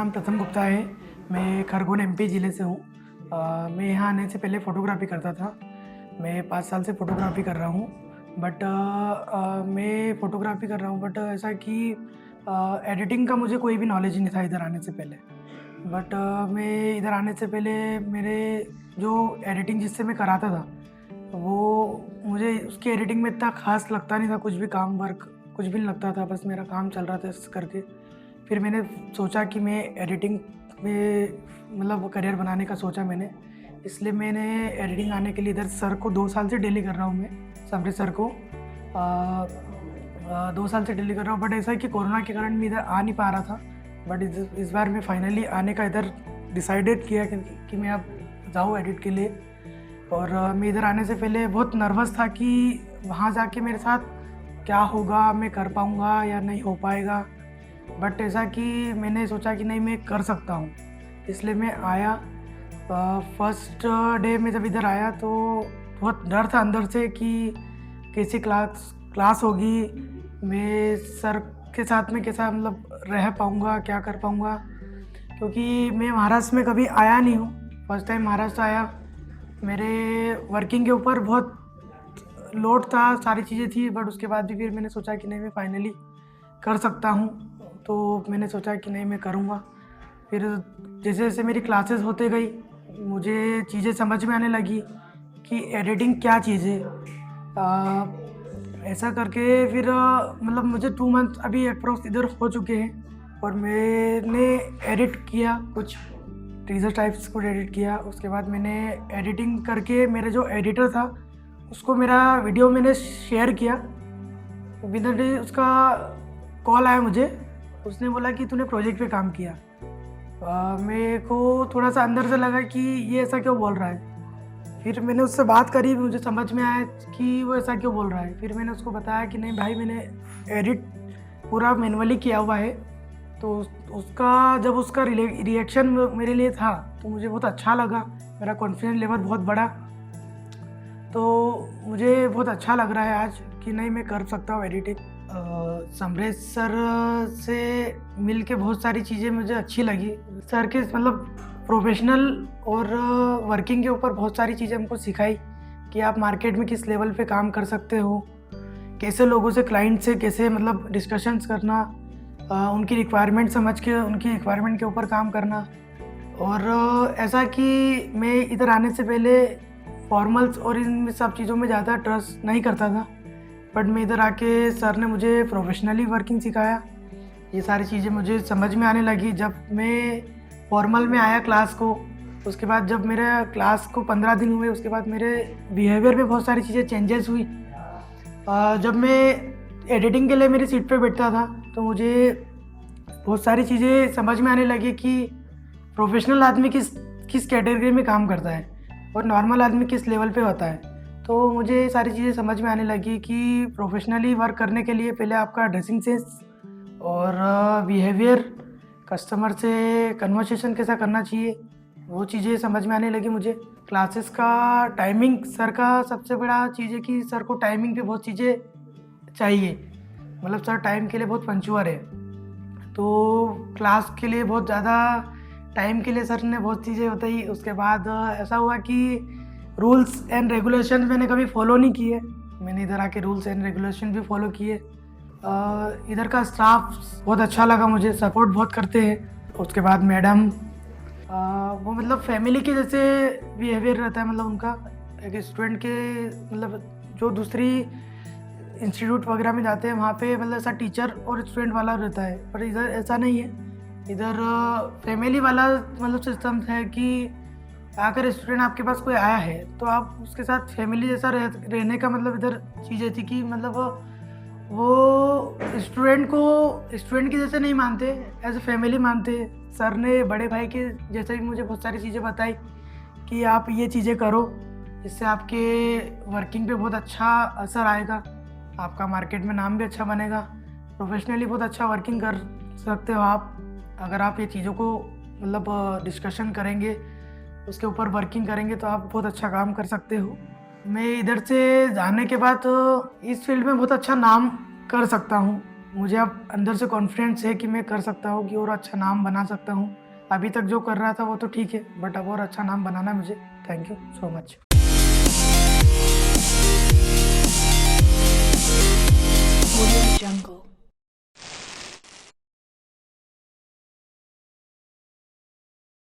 नाम प्रथम गुप्ता है। मैं खरगोन एमपी ज़िले से हूँ। मैं यहाँ आने से पहले फ़ोटोग्राफ़ी करता था। मैं 5 साल से फ़ोटोग्राफ़ी कर रहा हूँ। बट मैं फ़ोटोग्राफ़ी कर रहा हूँ, बट ऐसा कि एडिटिंग का मुझे कोई भी नॉलेज ही नहीं था इधर आने से पहले। बट मैं इधर आने से पहले मेरे जो एडिटिंग जिससे मैं कराता था, वो मुझे उसकी एडिटिंग में इतना ख़ास लगता नहीं था। कुछ भी काम वर्क कुछ भी नहीं लगता था, बस मेरा काम चल रहा था इस करके। फिर मैंने सोचा कि मैं एडिटिंग में मतलब करियर बनाने का सोचा मैंने, इसलिए मैंने एडिटिंग आने के लिए इधर सर को 2 साल से डेली कर रहा हूँ मैं, समरीत सर को 2 साल से डेली कर रहा हूँ। बट ऐसा है कि कोरोना के कारण मैं इधर आ नहीं पा रहा था। बट इस बार मैं फाइनली आने का इधर डिसाइडेड किया कि मैं अब जाऊँ एडिट के लिए। और मैं इधर आने से पहले बहुत नर्वस था कि वहाँ जाके मेरे साथ क्या होगा, मैं कर पाऊँगा या नहीं हो पाएगा। बट ऐसा कि मैंने सोचा कि नहीं, मैं कर सकता हूँ, इसलिए मैं आया। फर्स्ट डे में जब इधर आया तो बहुत डर था अंदर से कि कैसी क्लास होगी, मैं सर के साथ में कैसा मतलब रह पाऊँगा, क्या कर पाऊँगा, क्योंकि मैं महाराष्ट्र में कभी आया नहीं हूँ। फर्स्ट टाइम महाराष्ट्र आया। मेरे वर्किंग के ऊपर बहुत लोड था, सारी चीज़ें थी, बट उसके बाद भी फिर मैंने सोचा कि नहीं, मैं फाइनली कर सकता हूँ। तो मैंने सोचा कि नहीं, मैं करूँगा। फिर जैसे जैसे मेरी क्लासेस होते गई, मुझे चीज़ें समझ में आने लगी कि एडिटिंग क्या चीज़ है। ऐसा करके फिर मतलब मुझे 2 मंथ अभी अप्रोक्स इधर हो चुके हैं और मैंने एडिट किया, कुछ टीजर टाइप्स को एडिट किया। उसके बाद मैंने एडिटिंग करके मेरे जो एडिटर था उसको मेरा वीडियो मैंने शेयर किया। विद इन डे उसका कॉल आया मुझे, उसने बोला कि तूने प्रोजेक्ट पे काम किया। मेरे को थोड़ा सा अंदर से लगा कि ये ऐसा क्यों बोल रहा है। फिर मैंने उससे बात करी, मुझे समझ में आया कि वो ऐसा क्यों बोल रहा है। फिर मैंने उसको बताया कि नहीं भाई, मैंने एडिट पूरा मैनुअली किया हुआ है। तो उसका जब उसका रिएक्शन मेरे लिए था तो मुझे बहुत अच्छा लगा, मेरा कॉन्फिडेंस लेवल बहुत बढ़ा। तो मुझे बहुत अच्छा लग रहा है आज कि नहीं, मैं कर सकता हूँ एडिटिंग। समरेश सर से मिल के बहुत सारी चीज़ें मुझे अच्छी लगी। सर के मतलब प्रोफेशनल और वर्किंग के ऊपर बहुत सारी चीज़ें हमको सिखाई कि आप मार्केट में किस लेवल पे काम कर सकते हो, कैसे लोगों से, क्लाइंट से कैसे मतलब डिस्कशंस करना, उनकी रिक्वायरमेंट समझ के उनकी रिक्वायरमेंट के ऊपर काम करना। और ऐसा कि मैं इधर आने से पहले फॉर्मल्स और इन सब चीज़ों में ज़्यादा ट्रस्ट नहीं करता था, बट मैं इधर आके सर ने मुझे प्रोफेशनली वर्किंग सिखाया। ये सारी चीज़ें मुझे समझ में आने लगी जब मैं फॉर्मल में आया क्लास को। उसके बाद जब मेरे क्लास को 15 दिन हुए, उसके बाद मेरे बिहेवियर में बहुत सारी चीज़ें चेंजेस हुई। जब मैं एडिटिंग के लिए मेरी सीट पे बैठता था तो मुझे बहुत सारी चीज़ें समझ में आने लगी कि प्रोफेशनल आदमी किस कैटेगरी में काम करता है और नॉर्मल आदमी किस लेवल पे होता है। तो मुझे सारी चीज़ें समझ में आने लगी कि प्रोफेशनली वर्क करने के लिए पहले आपका ड्रेसिंग सेंस और बिहेवियर, कस्टमर से कन्वर्सेशन कैसा करना चाहिए, वो चीज़ें समझ में आने लगी मुझे। क्लासेस का टाइमिंग, सर का सबसे बड़ा चीज़ है कि सर को टाइमिंग पे बहुत चीज़ें चाहिए। मतलब सर टाइम के लिए बहुत पंक्चुअल है, तो क्लास के लिए बहुत ज़्यादा टाइम के लिए सर ने बहुत चीज़ें बताई। उसके बाद ऐसा हुआ कि रूल्स एंड रेगुलेशन मैंने कभी फॉलो नहीं किए। मैंने इधर आके रूल्स एंड रेगुलेशन भी फॉलो किए। इधर का स्टाफ बहुत अच्छा लगा मुझे, सपोर्ट बहुत करते हैं। उसके बाद मैडम, वो मतलब फैमिली के जैसे बिहेवियर रहता है, मतलब उनका एक स्टूडेंट के, मतलब जो दूसरी इंस्टीट्यूट वगैरह में जाते हैं वहाँ पे मतलब ऐसा टीचर और स्टूडेंट वाला रहता है, पर इधर ऐसा नहीं है। इधर फैमिली वाला मतलब सिस्टम है कि अगर स्टूडेंट आपके पास कोई आया है तो आप उसके साथ फैमिली जैसा रहने का मतलब इधर चीज़ें थी कि मतलब वो स्टूडेंट की जैसे नहीं मानते, एज ए फैमिली मानते। सर ने बड़े भाई के जैसे भी मुझे बहुत सारी चीज़ें बताई कि आप ये चीज़ें करो, इससे आपके वर्किंग पे बहुत अच्छा असर आएगा, आपका मार्केट में नाम भी अच्छा बनेगा, प्रोफेशनली बहुत अच्छा वर्किंग कर सकते हो आप। अगर आप ये चीज़ों को मतलब डिस्कशन करेंगे, उसके ऊपर वर्किंग करेंगे तो आप बहुत अच्छा काम कर सकते हो। मैं इधर से जाने के बाद इस फील्ड में बहुत अच्छा नाम कर सकता हूँ। मुझे अब अंदर से कॉन्फिडेंस है कि मैं कर सकता हूँ, कि और अच्छा नाम बना सकता हूँ। अभी तक जो कर रहा था वो तो ठीक है, बट अब और अच्छा नाम बनाना है मुझे। Thank you so much.